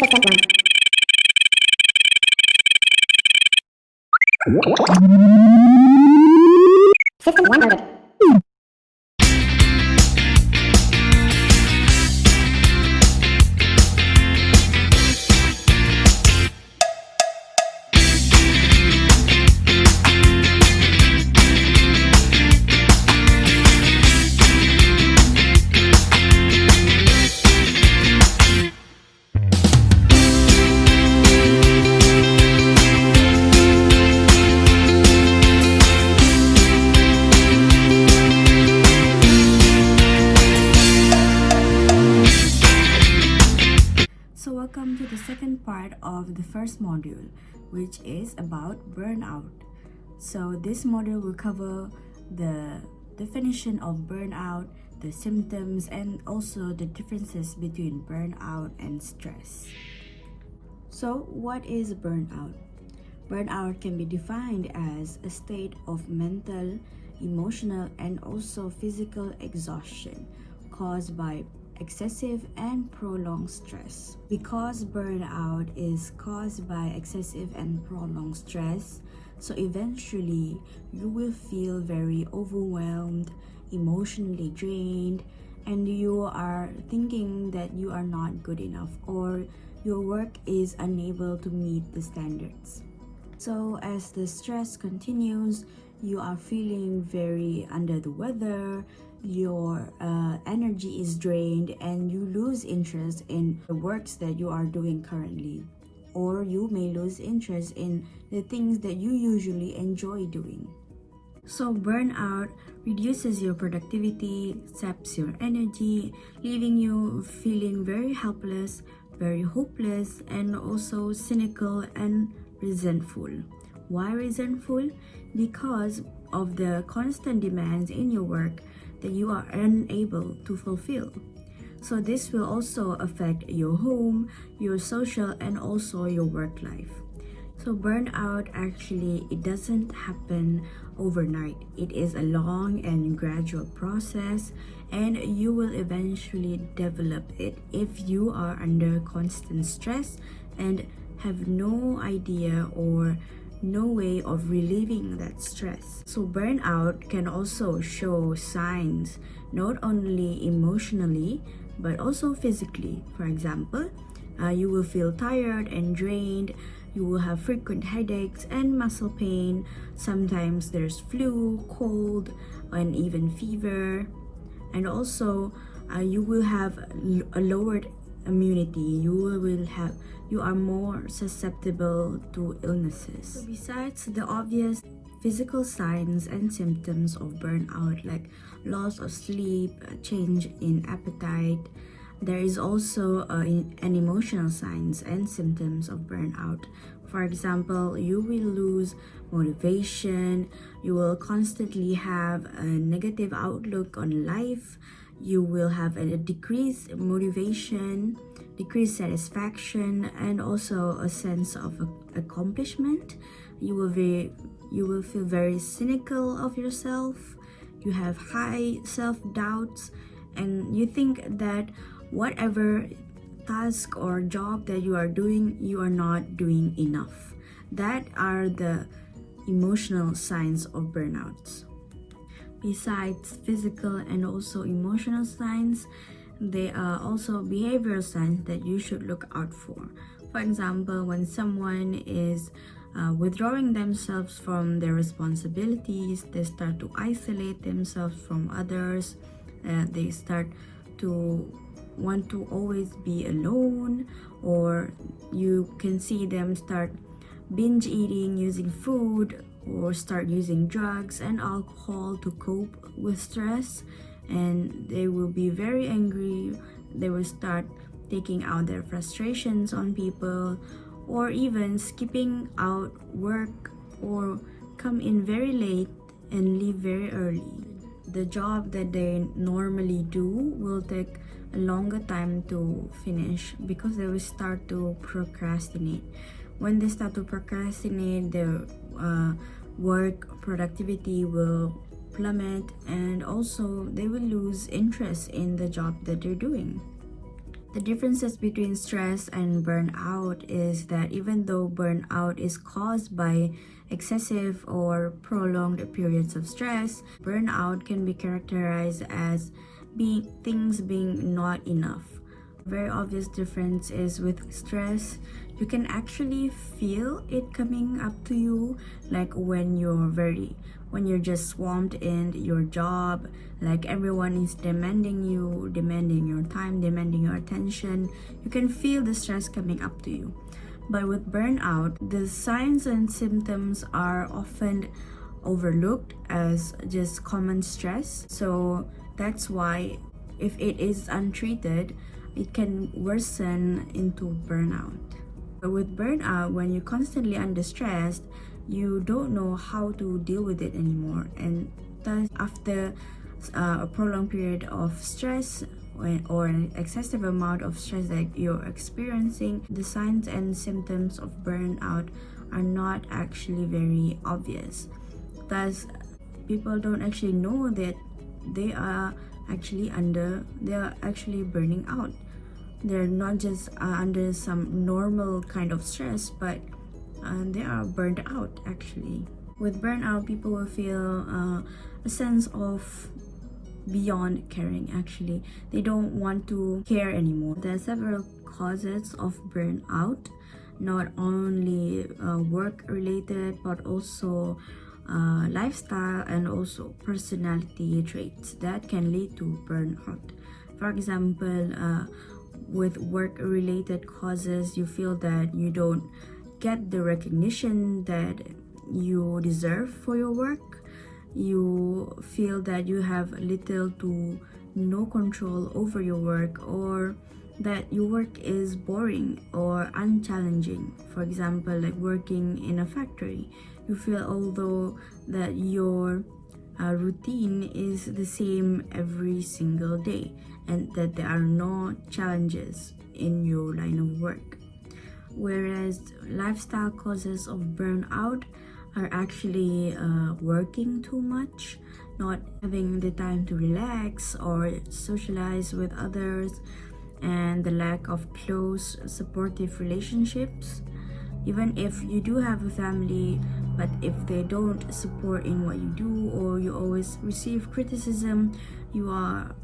System 1. System 1 loaded. So welcome to the second part of the first module, which is about burnout. So this module will cover the definition of burnout, the symptoms, and also the differences between burnout and stress. So what is burnout? Burnout can be defined as a state of mental, emotional, and also physical exhaustion caused by excessive and prolonged stress. Because burnout is caused by excessive and prolonged stress, so eventually you will feel very overwhelmed, emotionally drained, and you are thinking that you are not good enough or your work is unable to meet the standards. So as the stress continues, you are feeling very under the weather, your energy is drained, and you lose interest in the works that you are doing currently. Or you may lose interest in the things that you usually enjoy doing. So burnout reduces your productivity, saps your energy, leaving you feeling very helpless, very hopeless, and also cynical and resentful. Why resentful? Because of the constant demands in your work that you are unable to fulfill. So this will also affect your home, your social, and also your work life. So burnout actually, it doesn't happen overnight. It is a long and gradual process, and you will eventually develop it if you are under constant stress and have no idea or no way of relieving that stress. So burnout can also show signs not only emotionally but also physically. For example, you will feel tired and drained. You will have frequent headaches and muscle pain. Sometimes there's flu, cold, and even fever. And also, you will have a lowered immunity. You are more susceptible to illnesses. So besides the obvious physical signs and symptoms of burnout, like loss of sleep, change in appetite, there is also an emotional signs and symptoms of burnout. For example, you will lose motivation, you will constantly have a negative outlook on life, you will have a decreased motivation, decreased satisfaction, and also a sense of accomplishment. You will feel very cynical of yourself. You have high self-doubts, and you think that whatever task or job that you are doing, you are not doing enough. That are the emotional signs of burnouts. Besides physical and also emotional signs, there are also behavioral signs that you should look out for. For example, when someone is withdrawing themselves from their responsibilities, they start to isolate themselves from others, they start to want to always be alone, or you can see them start binge eating, using food, or start using drugs and alcohol to cope with stress, and they will be very angry. They will start taking out their frustrations on people, or even skipping out work, or come in very late and leave very early. The job that they normally do will take a longer time to finish because they will start to procrastinate. When they start to procrastinate, their work productivity will plummet, and also they will lose interest in the job that they're doing. The differences between stress and burnout is that even though burnout is caused by excessive or prolonged periods of stress, burnout can be characterized as being not enough. Very obvious difference is with stress, you can actually feel it coming up to you, like when you're just swamped in your job, like everyone is demanding your time, demanding your attention. You can feel the stress coming up to you. But with burnout, the signs and symptoms are often overlooked as just common stress. So that's why if it is untreated, it can worsen into burnout. But with burnout, when you're constantly under stress, you don't know how to deal with it anymore, and thus after a prolonged period of stress or an excessive amount of stress that you're experiencing, the signs and symptoms of burnout are not actually very obvious. Thus, people don't actually know that they are actually burning out. They're not just under some normal kind of stress, but they are burned out actually. With burnout, people will feel a sense of beyond caring. Actually, they don't want to care anymore. There are several causes of burnout, not only work related but also lifestyle and also personality traits that can lead to burnout. For example, with work related causes, you feel that you don't get the recognition that you deserve for your work. You feel that you have little to no control over your work, or that your work is boring or unchallenging. For example, like working in a factory, you feel although that your routine is the same every single day and that there are no challenges in your line of work. Whereas lifestyle causes of burnout are actually working too much, not having the time to relax or socialize with others, and the lack of close supportive relationships. Even if you do have a family, but if they don't support in what you do, or you always receive criticism, you are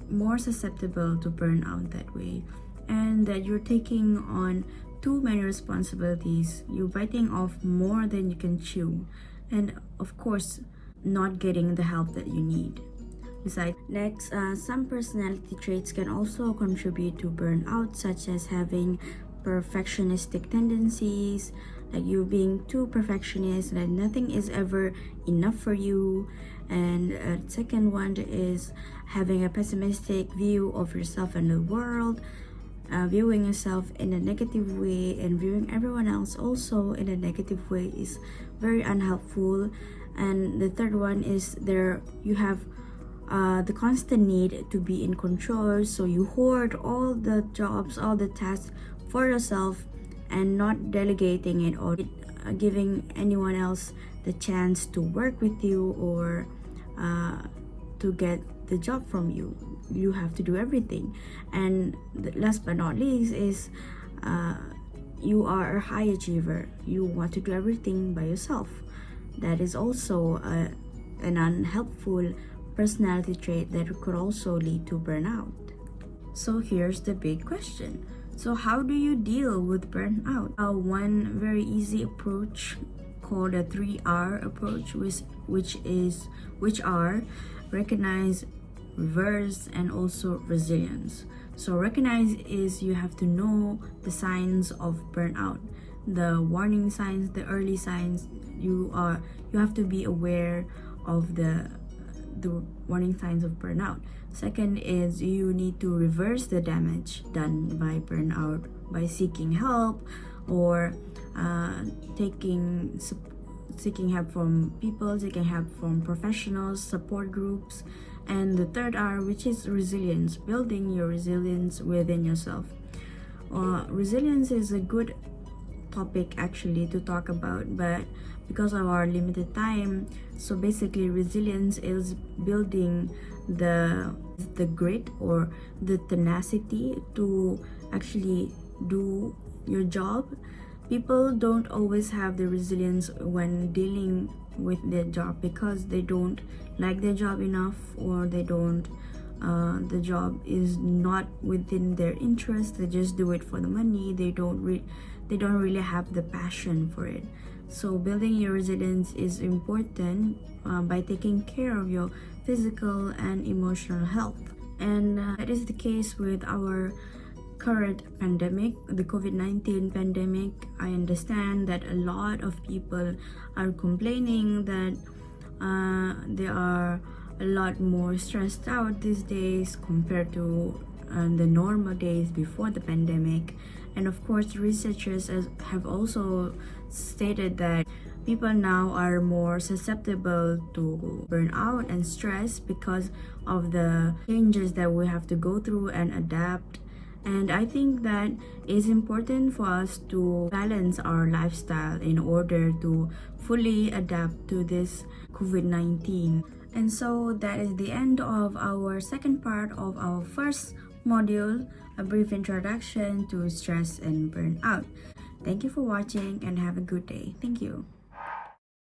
more susceptible to burnout that way. And that you're taking on too many responsibilities, you're biting off more than you can chew, and of course not getting the help that you need. Besides, next, some personality traits can also contribute to burnout, such as having perfectionistic tendencies, like you being too perfectionist, that nothing is ever enough for you. And second one is having a pessimistic view of yourself and the world, viewing yourself in a negative way and viewing everyone else also in a negative way is very unhelpful. And the third one is you have the constant need to be in control, so you hoard all the jobs, all the tasks for yourself and not delegating it or giving anyone else the chance to work with you or to get the job from you. You have to do everything. And last but not least is you are a high achiever. You want to do everything by yourself. That is also an unhelpful personality trait that could also lead to burnout. So here's the big question. So how do you deal with burnout? One very easy approach called a 3R approach, which are recognize, reverse, and also resilience. So recognize is you have to know the signs of burnout, the warning signs, the early signs. You have to be aware of the warning signs of burnout. Second is you need to reverse the damage done by burnout by seeking help or seeking help from people, seeking help from professionals, support groups. And the third R, which is resilience, building your resilience within yourself. Resilience is a good topic actually to talk about, but because of our limited time, so basically resilience is building the grit or the tenacity to actually do your job. People don't always have the resilience when dealing with their job because they don't like their job enough, or they don't the job is not within their interest. They just do it for the money. They don't really have the passion for it. So building your resilience is important by taking care of your physical and emotional health, and that is the case with our current pandemic, the COVID-19 pandemic. I understand that a lot of people are complaining that they are a lot more stressed out these days compared to the normal days before the pandemic. And of course, researchers have also stated that people now are more susceptible to burnout and stress because of the changes that we have to go through and adapt. And I think that it's important for us to balance our lifestyle in order to fully adapt to this COVID-19. And so that is the end of our second part of our first module, a brief introduction to stress and burnout. Thank you for watching and have a good day. Thank you.